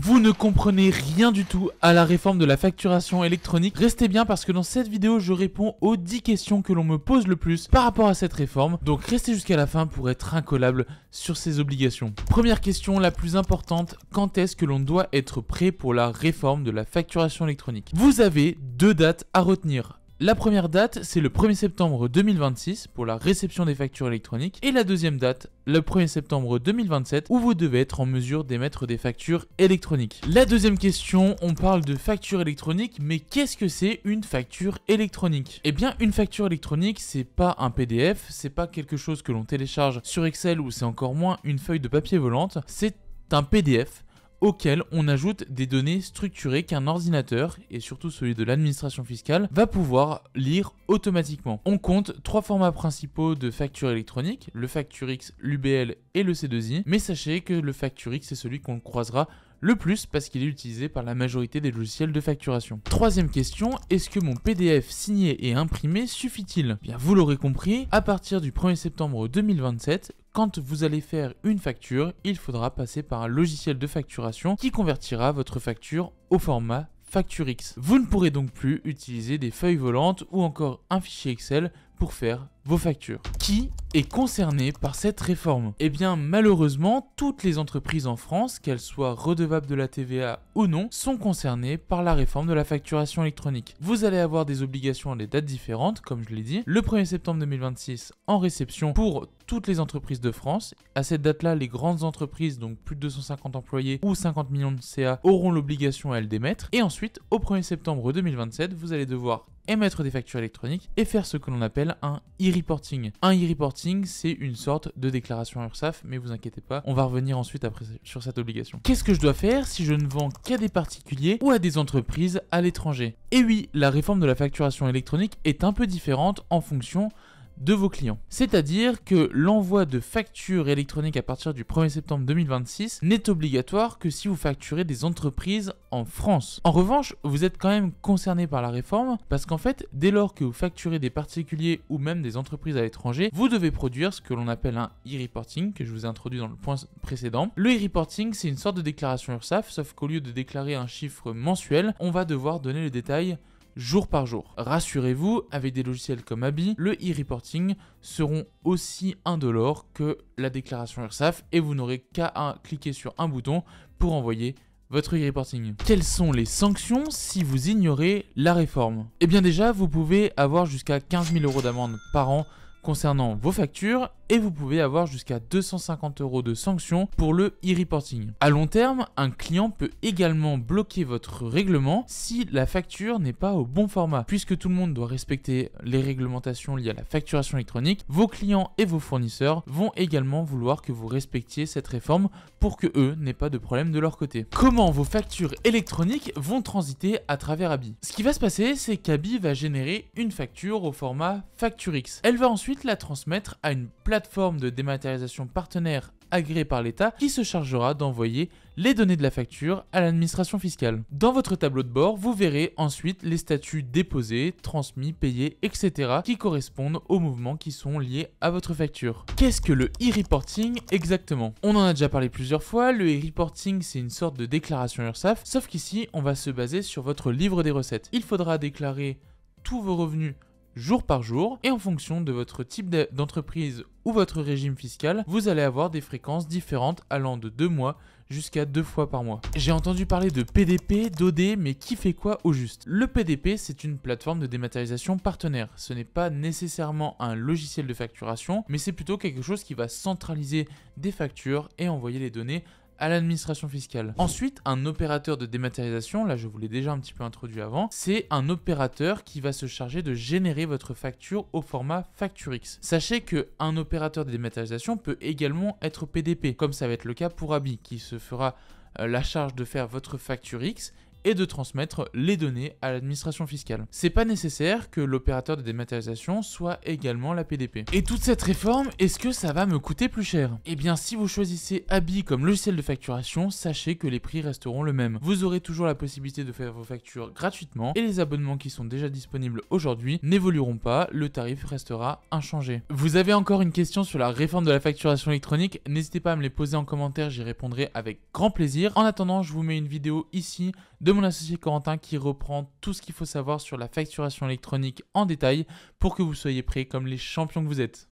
Vous ne comprenez rien du tout à la réforme de la facturation électronique. Restez bien parce que dans cette vidéo, je réponds aux 10 questions que l'on me pose le plus par rapport à cette réforme. Donc restez jusqu'à la fin pour être incollable sur ces obligations. Première question la plus importante, quand est-ce que l'on doit être prêt pour la réforme de la facturation électronique? Vous avez deux dates à retenir. La première date, c'est le 1er septembre 2026 pour la réception des factures électroniques et la deuxième date, le 1er septembre 2027 où vous devez être en mesure d'émettre des factures électroniques. La deuxième question, on parle de facture électronique, mais qu'est-ce que c'est une facture électronique? Eh bien, une facture électronique, c'est pas un PDF, c'est pas quelque chose que l'on télécharge sur Excel ou c'est encore moins une feuille de papier volante, c'est un PDF auquel on ajoute des données structurées qu'un ordinateur, et surtout celui de l'administration fiscale, va pouvoir lire automatiquement. On compte trois formats principaux de facture électronique, le FactureX, l'UBL et le C2I, mais sachez que le FactureX c'est celui qu'on croisera le plus parce qu'il est utilisé par la majorité des logiciels de facturation. Troisième question, est-ce que mon PDF signé et imprimé suffit-il? Bien, vous l'aurez compris, à partir du 1er septembre 2027, quand vous allez faire une facture, il faudra passer par un logiciel de facturation qui convertira votre facture au format FactureX. Vous ne pourrez donc plus utiliser des feuilles volantes ou encore un fichier Excel pour faire vos factures. Qui est concerné par cette réforme? Eh bien, malheureusement, toutes les entreprises en France, qu'elles soient redevables de la TVA ou non, sont concernées par la réforme de la facturation électronique. Vous allez avoir des obligations à des dates différentes, comme je l'ai dit. Le 1er septembre 2026 en réception pour toutes les entreprises de France. À cette date-là, les grandes entreprises, donc plus de 250 employés ou 50 millions de CA, auront l'obligation à le démettre. Et ensuite, au 1er septembre 2027, vous allez devoir émettre des factures électroniques et faire ce que l'on appelle un e-reporting. Un e-reporting, c'est une sorte de déclaration URSSAF, mais vous inquiétez pas, on va revenir ensuite après sur cette obligation. Qu'est-ce que je dois faire si je ne vends qu'à des particuliers ou à des entreprises à l'étranger? Et oui, la réforme de la facturation électronique est un peu différente en fonction de vos clients. C'est-à-dire que l'envoi de factures électroniques à partir du 1er septembre 2026 n'est obligatoire que si vous facturez des entreprises en France. En revanche, vous êtes quand même concerné par la réforme parce qu'en fait, dès lors que vous facturez des particuliers ou même des entreprises à l'étranger, vous devez produire ce que l'on appelle un e-reporting que je vous ai introduit dans le point précédent. Le e-reporting, c'est une sorte de déclaration URSSAF, sauf qu'au lieu de déclarer un chiffre mensuel, on va devoir donner le détail jour par jour. Rassurez-vous, avec des logiciels comme Abi, le e-reporting seront aussi indolores que la déclaration URSSAF et vous n'aurez qu'à cliquer sur un bouton pour envoyer votre e-reporting. Quelles sont les sanctions si vous ignorez la réforme? Eh bien déjà, vous pouvez avoir jusqu'à 15 000 € d'amende par an concernant vos factures et vous pouvez avoir jusqu'à 250 € de sanctions pour le e-reporting. À long terme, un client peut également bloquer votre règlement si la facture n'est pas au bon format. Puisque tout le monde doit respecter les réglementations liées à la facturation électronique, vos clients et vos fournisseurs vont également vouloir que vous respectiez cette réforme pour que eux n'aient pas de problème de leur côté. Comment vos factures électroniques vont transiter à travers Abi? Ce qui va se passer, c'est qu'Abi va générer une facture au format FactureX. Elle va ensuite la transmettre à une plateforme de dématérialisation partenaire agréée par l'État qui se chargera d'envoyer les données de la facture à l'administration fiscale. Dans votre tableau de bord, vous verrez ensuite les statuts déposés, transmis, payés, etc. qui correspondent aux mouvements qui sont liés à votre facture. Qu'est-ce que le e-reporting exactement? On en a déjà parlé plusieurs fois, le e-reporting c'est une sorte de déclaration URSSAF, sauf qu'ici on va se baser sur votre livre des recettes. Il faudra déclarer tous vos revenus jour par jour et en fonction de votre type d'entreprise ou votre régime fiscal, vous allez avoir des fréquences différentes allant de 2 mois jusqu'à 2 fois par mois. J'ai entendu parler de PDP, d'OD, mais qui fait quoi au juste? Le PDP, c'est une plateforme de dématérialisation partenaire. Ce n'est pas nécessairement un logiciel de facturation, mais c'est plutôt quelque chose qui va centraliser des factures et envoyer les données à l'administration fiscale. Ensuite, un opérateur de dématérialisation, là je vous l'ai déjà un petit peu introduit avant, c'est un opérateur qui va se charger de générer votre facture au format FactureX. Sachez qu'un opérateur de dématérialisation peut également être PDP, comme ça va être le cas pour Abi, qui se fera la charge de faire votre FactureX et de transmettre les données à l'administration fiscale. C'est pas nécessaire que l'opérateur de dématérialisation soit également la PDP. Et toute cette réforme, est-ce que ça va me coûter plus cher? Eh bien, si vous choisissez Abi comme logiciel de facturation, sachez que les prix resteront le même. Vous aurez toujours la possibilité de faire vos factures gratuitement et les abonnements qui sont déjà disponibles aujourd'hui n'évolueront pas, le tarif restera inchangé. Vous avez encore une question sur la réforme de la facturation électronique? N'hésitez pas à me les poser en commentaire, j'y répondrai avec grand plaisir. En attendant, je vous mets une vidéo ici de mon associé Corentin qui reprend tout ce qu'il faut savoir sur la facturation électronique en détail pour que vous soyez prêts comme les champions que vous êtes.